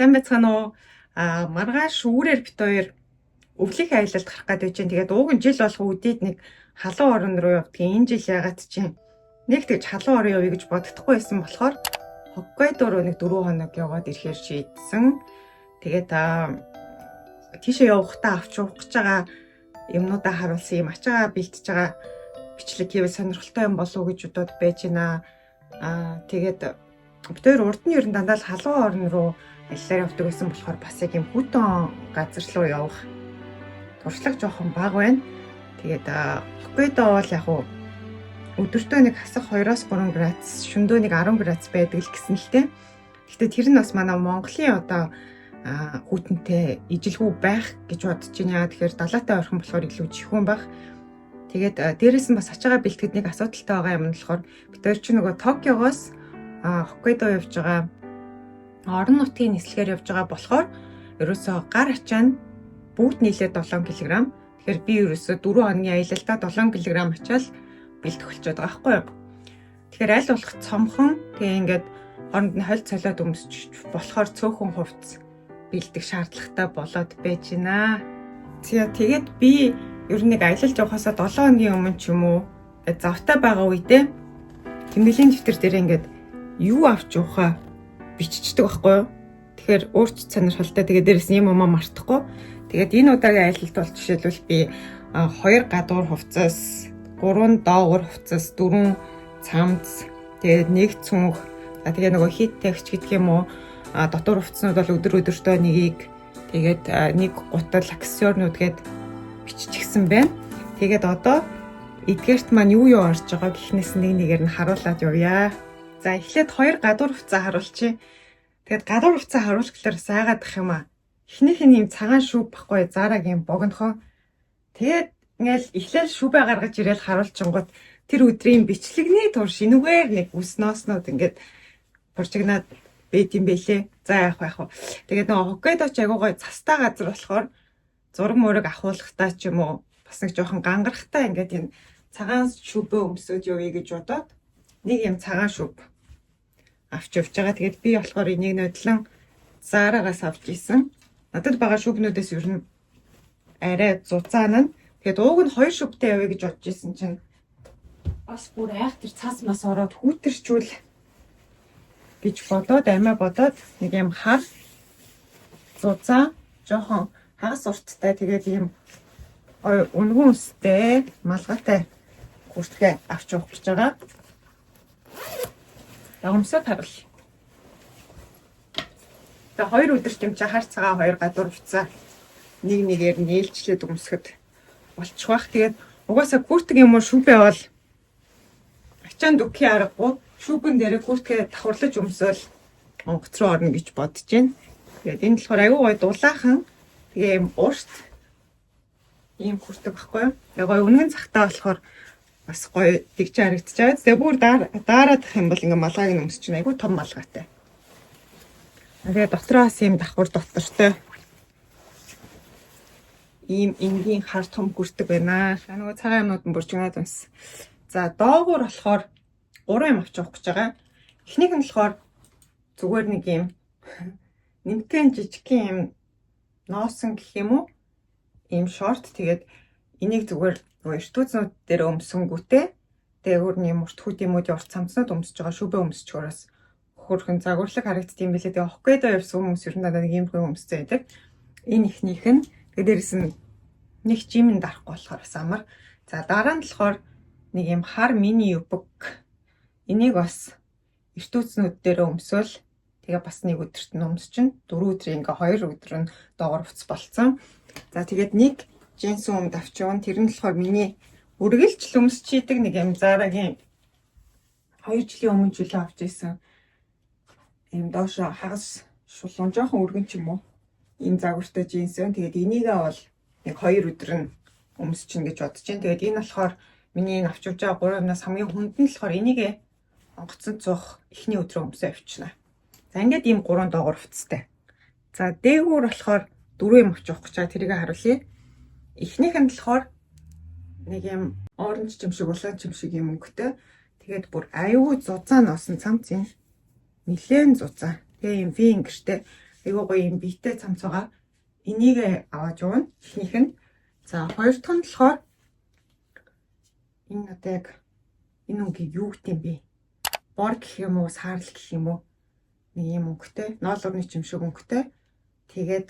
Сайн байцгаана уу? Маргааш үүрээр бит хоёр өвлөх аялалд гарах гээд байж байна. Тэгээд ууг нь жил болох үдээд нэг халуун орн руу явдгийн. Энэ жил ягаад чинь нэг тэгж халуун орн явъя гэж боддоггүй байсан болохоор Хоккайдо руу нэг 4 хоног яваад ирэхээр шийдсэн. Тэгээд тийшээ явахдаа авч уух гэж байгаа юмнуудаа харуулсан юм ачаа бэлтэж байгаа бичлэг хийвэл сонирхолтой юм болов уу гэж бодоод байж байна. Тэгээд бид хоёр урд нь ер нь дандаа л халуун орн руу аяллаар явдаг байсан болохоор бас яг юм хүйтэн газар руу явах туршлага жоохон бага байна. Тэгээд Хоккайдо бол яг уу өдөртөө нэг хасах 2-3 градус, шөнөдөө нэг 10 градус байдаг л гэсэн л дээ. Гэхдээ тэр нь бас манай Монголын одоо хүйтэнтэй ижилгүй байх гэж бодож байна. Тэгэхээр далайтай ойрхон болохоор илүү чихүүн байх. Тэгээд дээрээс нь бас ачаагаа бэлтгэхэд нэг асуудалтай байгаа юм нь болохоор бид хоёр ч нөгөө Токиогоос Хоккайдо явж байгаа орон нутгийн нислэгээр явж байгаа болохоор ерөөсөө гар ачаа нь бүгд нийлээд 7 кг. Тэгэхээр би ерөөсөө 4 хоногийн аялалдаа 7 кг ачаал бэлдэх болчиход байгаа байхгүй юу. Тэгэхээр аль болох цомхон тэгээ ингээд хооронд нь холь цолиод өмсч болохоор цөөхөн хувцс бэлдэх шаардлагатай болоод байж байна. Тэгээд би ер нь нэг аялалд явахаасаа 7 хоногийн өмнө ч юм уу завтай байгаа үедээ тэмдэглэлийн дэвтэр дээр ингээд юу авч явахаа биччихдэг байхгүй юу. Тэгэхээр өөрч сонирхолтой. Тэгээд дээрэс нь юм мартахгүй. Тэгээд энэ удаагийн аялалд бол жишээлбэл би 2 гадуур хувцас, 3 доогуур хувцас, 4 цамц, тэгээд 1 цүнх. Тэгээ нөгөө хит тагч гэдэг юм уу? Дотор хувцснууд бол өдөртөө нэгийг тэгээд нэг гутал аксессуарнууд гээд биччихсэн байна. Тэгээд одоо эдгээрт маань юу орж байгаа гэхнээс нэгээр нь харуулад явъя. За эхлээд 2 гадуур хувцас харуулчих. Тэгээд гадуур хувцас харуулах гэхээр сайгаад ах юм аа. Эхнийх нь юм цагаан шүүб баггүй Зарагийн богинохон. Тэгээд ингээл эхлээл шүүбээ гаргаж ирээл харуулчингууд тэр өдрийн бичлэгний тур шинүүгээр нэг үс нооснууд ингээд буржигнаад байт юм бэлээ. За яах вэ? Тэгээд нөгөө Хоккайдо ч агуугай цастай газар болохоор зураг мөрөг ахуулахтаа ч юм уу бас нэг жоохон гангарахтаа ингээд энэ цагаан шүүбээ өмсөд явъя гэж бодоод нэг юм цагаан шүүб авч явж байгаа. Тэгээд би болохоор энийг нодлон Зарагаас авч исэн. Надад байгаа шүүбнүүдээс ер нь арай зузаан нь. Тэгээд ууг нь 2 шүүбтэй явъя гэж бодож исэн чинь бас бүр айхтар цаас мас ороод хүүтэрчүүл гэж бодоод амиа бодоод нэг юм хар зузаан жоохон хагас урттай тэгээд ийм үнгэн үстэй малгайтай хүртгээ авч явах гэж байгаа. Ягмсаа тарвал. Тэгээ 2 өдөр юм чи хар цагаан 2 гадуур хувцас нэгээр нээлчлээд өмсөхөд болчих واخ. Тэгээд угаасаа күртэг юм уу шүүбээ бол ачаанд үхий аргагүй шүүбэн дээр күртгээ давхарлаж өмсөөл онгоц руу орно гэж бодож байна. Тэгээд энэ болохоор аюу гой дулаахан тэгээ юм урт ийм күртэг баггүй юу. Тэгээ гой үнэн цагтаа болохоор бас гоё тэгж харагдчихаа. Тэгээ бүр дараадах юм бол ингээ малгайг нь өмсч байна. Айгу том малгайтай. Тэгээ дотроос ийм давхар дотортой ийм энгийн хар том хүртэг байна. Нөгөө цагаан юмнууд нь бүржгнаад байна. За доогуур болохоор 3 юм авч явах гэж байгаа. Эхнийх нь болохоор зүгээр нэг юм нэмтэн жижигхэн юм ноосон гэх юм уу? Ийм шорт. Тэгээд энийг зүгээр нөгөө ертүүцнүүд дээр өмсөнгүүтээ дээгүүр нь юм урт хүйтэмүүд урт цамцнууд өмсөж байгаа шүүбээ өмсчгөөс хөрхөн загварлаг харагддаг юм билээ. Тэгээ Хоккайдо явсан хүмүүс ер нь надад нэг юм өмсөж байдаг. Энэ ихнийх нь тэгээд дээрэс нь нэг жимэн дарахгүй болохоор бас амар. За дараа нь болохоор нэг юм хар мини юбк. Энийг бас ертүүцнүүд дээр өмсөөл тэгээ бас нэг өдөрт нь өмсчин 4 өдөр ингээ 2 өдөр нь доогор хувцас болцсон. За тэгээд нэг джинс өмд авчван тэр нь болохоор миний үргэлжл өмсч идэг нэг юм Зарагийн 2 жилийн өмнө жилээ авч ирсэн. Ийм доошо хагас шулуун жоохон өргөн ч юм уу. Ийм загвартай джинс байна. Тэгээд энийгээ бол нэг 2 өдөр нь өмсчин гэж бодож байна. Тэгээд энэ болохоор миний авч явж байгаа 3 юмнаас хамгийн хүнд нь болохоор энийгээ онгоцон цуух эхний өдрөө өмсөө авчина. За ингээд ийм 3 доогор хувцастай. За дээгүүр болохоор 4 юм авч явах гэж байгаа. Тэрийг харуулъя. Эхнийх нь болохоор нэг юм оранж чимшиг, улаан чимшиг юм өнгөтэй. Тэгээд бүр аюу зузаан оосон цамц юм. Нилээн зузаан. Тэгээ юм V ингэртэй Айгуу гоё юм биетэй цамц байгаа. Энийг аваад явна. Эхнийх нь. За хоёр дахь нь болохоор энэ одоо яг энэ үнгийг юу гэдэм бэ? Бор гэх юм уу, саарл гэх юм уу? Нэг юм өнгөтэй, ноол урны чимшиг өнгөтэй. Тэгээд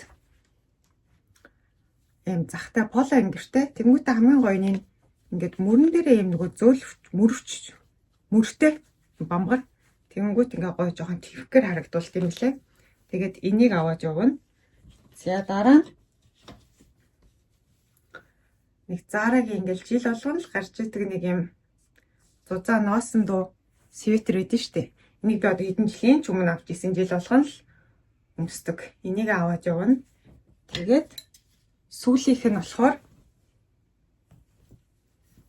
ийм захтай поло ангиртай. Тэнгүүтээ хамгийн гоё нь ингээд мөрөн дээрээ юм нөгөө зөөлөвч мөртэй бамгар. Тэнгүүт ингээ гоё жоохон твкээр харагдуулт юм лээ. Тэгээд энийг аваад явна. За дараа нь нэг Zara-гийн ингээл жил болгоно л гарч идэг нэг юм зузаан ноосон дуу свитер байдэн штэ. Энийг би одоо хэдэн жилийн ч өмнө авч исэн, жил болгоно л өмсдөг. Энийг аваад явна. Тэгээд сүүлийнх нь болохоор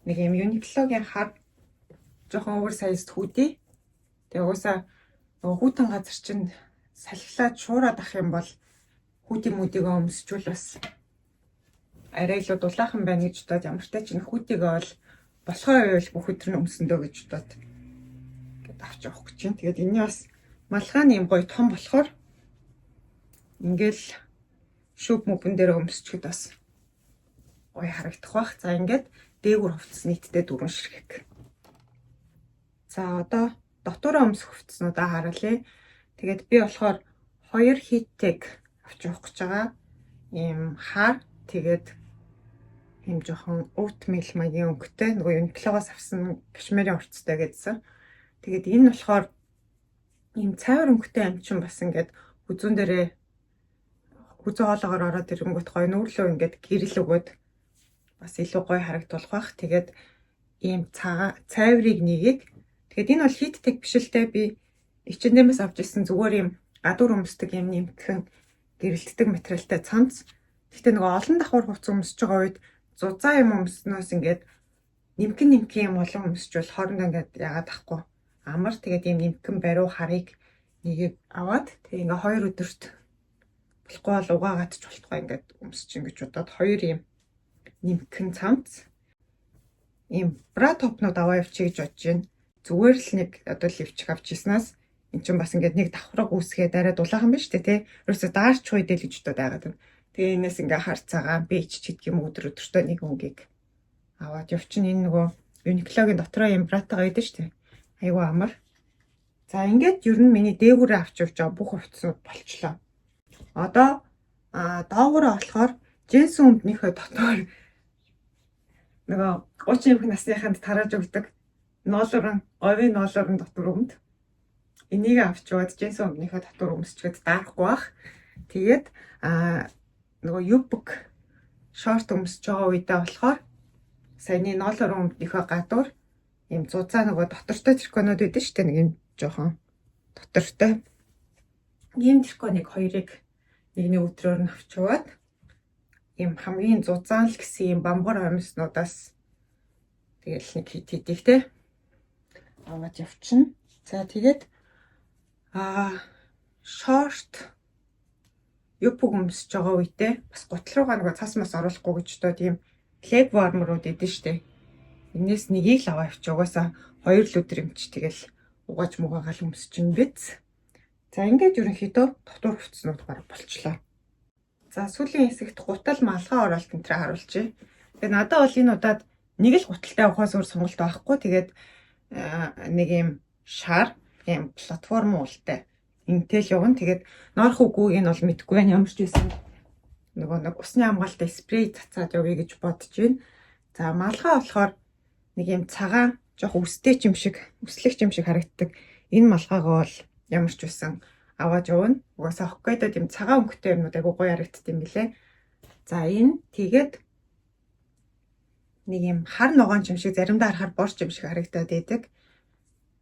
нэг юм Uniqlo-гийн хар жоохон oversized hoodie. Тэгээ угаасаа нөгөө хүүтэн газар чинь салхилаад шуураад ах юм бол hoodie мөдийгөө өмсчүүл бас арай илүү дулаахан байна гэж бодоод ямар ч тач энэ хүүтийгээ бол болохоо байвал бүх өдөр нь өмсөндөө гэж бодоод ингээд авч явах гэж байна. Тэгээд энэ бас малгайны юм гоё том болохоор ингээл шүүп мөвөн дээр өмсчихэд бас гоё харагдах бах. За ингээд дээгүр хувцас нийтдээ 4 ширхэг. За одоо дотоороо өмсөх хувцснуудаа харуулъя. Тэгээд би болохоор 2 хиттэг авч явах гэж байгаа. Ийм хар тэгээд ийм жоохон oatmeal маягийн өнгөтэй нөгөө Uniqlo-гоос авсан кашмирын хувцастай гэдсэн. Тэгээд энэ болохоор ийм цайвар өнгөтэй амчин бас ингээд үзүүн дээрээ үзэн хоолоогоор ороод ирэнгүүт гоё нүүрлөө ингээд гэрэл өгөөд бас илүү гоё харагдуулах бах. Тэгээд ийм цайврыг нэгийг. Тэгээд энэ бол хиттэг биш л те, би H&M-ээс авч ирсэн зүгээр юм гадуур өмсдөг юм нэмтхэн гэрэлтдэг материалтай цамц. Гэхдээ нөгөө олон давхар хувцас өмсөж байгаа үед зузаан юм өмснөөс ингээд нимкэн юм олон өмсчвал хоорондоо ингээд яагаад ахгүй амар. Тэгээд ийм нимкэн бариу харыг нэгийг аваад тэгээ ингээ 2 өдөрт болохгүй бол угаагаад ч болтгой ингээд өмсч ингэж бодоод 2 ийм нимкэн цамц ийм бра топнууд аваа явчих гэж бодож байна. Зүгээр л нэг одоо левчик авч ирснаас эн чинь бас ингээд нэг давхраг үүсгээд арай дулаахан байна шүү дээ, тий. Ерөөсө даарч хуйдэл гэж бодоод байгаад байна. Тэгээ энэс ингээ хар цагаан бич ч гэдэг юм өдөртөө нэг өнгийг аваад явчин. Энэ нөгөө Uniqlo-гийн дотроо юм братагаа байдаг шүү дээ. Айгу амар. За ингээд ер нь миний дээгүүрээ авч явж байгаа бүх хувцснууд болчлоо. Одоо доогоороо болохоор джинс өмднийхөө дотор нөгөө 30 насныханд тарааж өгдөг ноолорон, говийн ноолорон дотор өмд. Энийг авч яваад джинс өмднийхөө дотор өмсчихэд даарахгүй бах. Тэгээд нөгөө юбк шорт өмсөж байгаа үедээ болохоор саяны ноолорон өмднийхөө гадуур ийм зузаан нөгөө дотортой триконууд байдаг шүү дээ, нэг юм жоохон дотортой. Ийм триконыг 2-ыг нэгний өдрөөр нь авч яваад ийм хамгийн зузаан л гэсэн ийм бамгар амьснуудаас тэгэл нэг хит те аваад явчихна. За тэгээд шорт юбк өмсөж байгаа үедээ бас гутал руугаа нөгөө цас мас оруулахгүй гэж бодоод ийм leg warmer-ууд идэв штэ. Энээс нэгийг л аваа явчих. Угаасаа 2 л өдөр юмч тэгэл угааж муугагаал өмсөж ин биз. За ингээд ерөнхийдөө дотор хувцснууд бараг болчлоо. За сүүлийн хэсэгт гутал малгай оролт энэ төр харуулчих. Тэгээ надад бол энэ удаад нэг л гуталтай авахаас өөр сонголт байхгүй. Тэгээд нэг юм шар юм платформ уултай интэл явна. Тэгээд норх үгүйг нь бол мэдгүй байна, ямар ч байсан. Нөгөө нэг усны хамгаалалттай спрей цацаад явъя гэж бодож байна. За малгай болохоор нэг юм цагаан жоох үстэй юм шиг, үслэгч юм шиг харагддаг. Энэ малгайгаа бол ямар ч байсан аваад явна. Угаасаа Хоккайдод юм цагаан өнгөтэй юмнууд айгу гоё харагддаг юм билэ. За энэ тэгээд нэг юм хар ногоон юм шиг, заримдаа харахаар борч юм шиг харагдаад байдаг.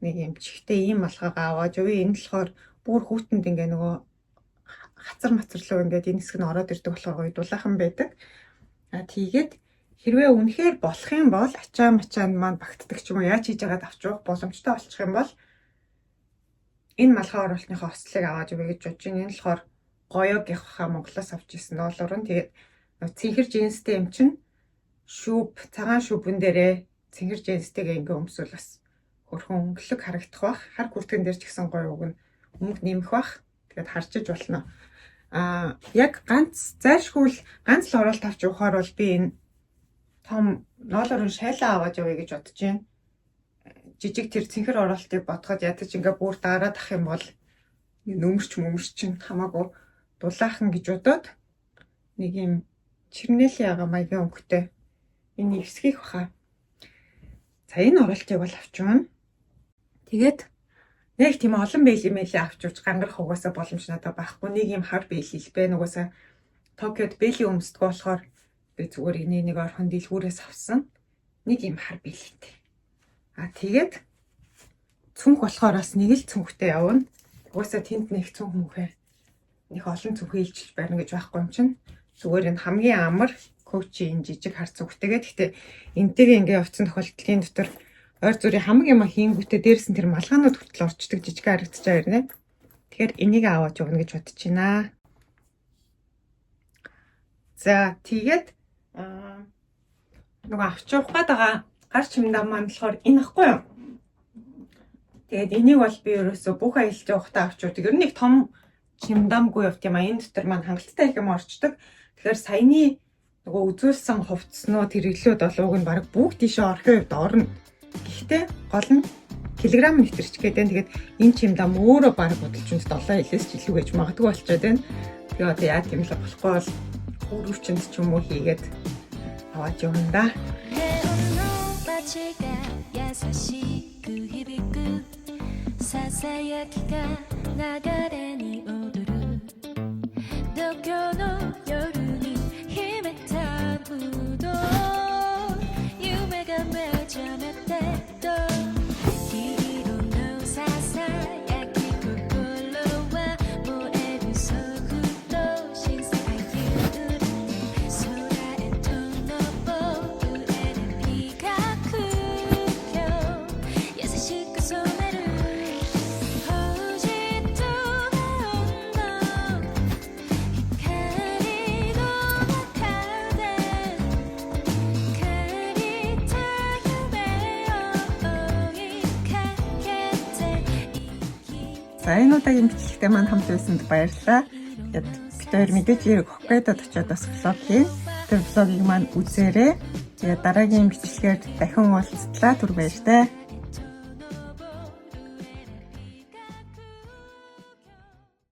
Нэг юм чихтэй ийм малгайгаа аваад явъя. Энэ болохоор бүр хүүтэнд ингээ нөгөө хацар мацарлуу ингээд энэ хэсэг нь ороод ирдэг болохоор гоё дулаахан байдаг. Тэгээд хэрвээ үнэхээр болох юм бол ачаа мачаанд маань багтдаг ч юм уу, яаж хийж яагаад авч явах боломжтой болчих юм бол энэ малгай оруулалтныхаа ослыг аваад явъя гэж бодож байна. Энэ болохоор гоёгийнхаа Монголоос авч ирсэн доллар нь. Тэгээд цэнхэр джинстэй юм чинь шүүп, цагаан шүүпэн дээрээ цэнхэр джинстэйгээ ингээ өмсвөл бас хөрхөн өнгөлөг харагдах бах. Хар хүртгэн дээр ч гэсэн гоё уг нь өнгө нэмэх бах. Тэгээд харчиж болно. Яг зайлшгүй ганц л оролт авч явахаар бол би энэ том ноолорын шайлаа аваад явъя гэж бодож байна. Жижиг тэр цэнхэр оролтыг бодоход ядаж ингээ бүр дараад ах юм бол нөмөрч чинь хамаагүй дулаахан гэж бодоод нэг юм чирнэлийн яга маягийн өнгөтэй энэ эвсгийх баха. За энэ оролтыг бол авчвна. Тэгээд нэг тийм олон бэлэмэлээ авчиж гангарах угаасаа боломж надад байхгүй. Нэг юм хар бэлэл бэ. Угаасаа Токиод бэлийн өмсдөг болохоор би зүгээр нэг орхон дэлгүүрээс авсан. Нэг юм хар бэлэлтэй. Тэгээд цүнх болохоор бас нэг л цүнхтэй явна. Угаасаа тэнд нэг цүнх мөхөө. Нэг олон цүнхээ илчилж барина гэж байхгүй юм чинь. Зүгээр энэ хамгийн амар коучи энэ жижиг хар цүнхтэйгээ. Гэхдээ энтэйгээ ингээ явцсан тохиолдлын дотор ойр зүрийн хамаг юм хийнгүүтээ дээрс нь тэр малгаанууд хүртэл орчдөг жижиг харагдчихаа ирнэ. Тэгэхээр энийг аваад явна гэж бодож байна. За тэгээд нөгөө авч явах гээд байгаа гар чимдам маань болохоор энэ ахгүй юу? Тэгээд энийг бол би ерөөсөө бүх аялалд явахдаа авч явдаг. Ер нь нэг том чимдамгүй явт юм а. Энэ дотор маань хангалттай их юм орчдөг. Тэгэхээр саяны нөгөө үзүүлсэн хувцсноо тэр илүүд болоог нь баг бүгд тийшээ орхио хувьд орно. Гэхдээ гол нь килограмм метрч гэдэг. Тэгээд энэ чимдам өөрөө баг бодолч нь 7 илээс ч илүү гэж магадгүй болчиход байна. Тэгээд одоо яа тийм л болохгүй бол өөрөвчөнд ч юм уу хийгээд аваад явна да. За энэ удаагийн бичлэгтэй маань хамт байсанд баярлалаа. Бид хоёр мэдээж Хоккайдод очиод бас влог хийн. Тэр влогийг маань үзээрэй. Тэгээд дараагийн бичлэгээр дахин уулзтлаа. Түр баяр таа.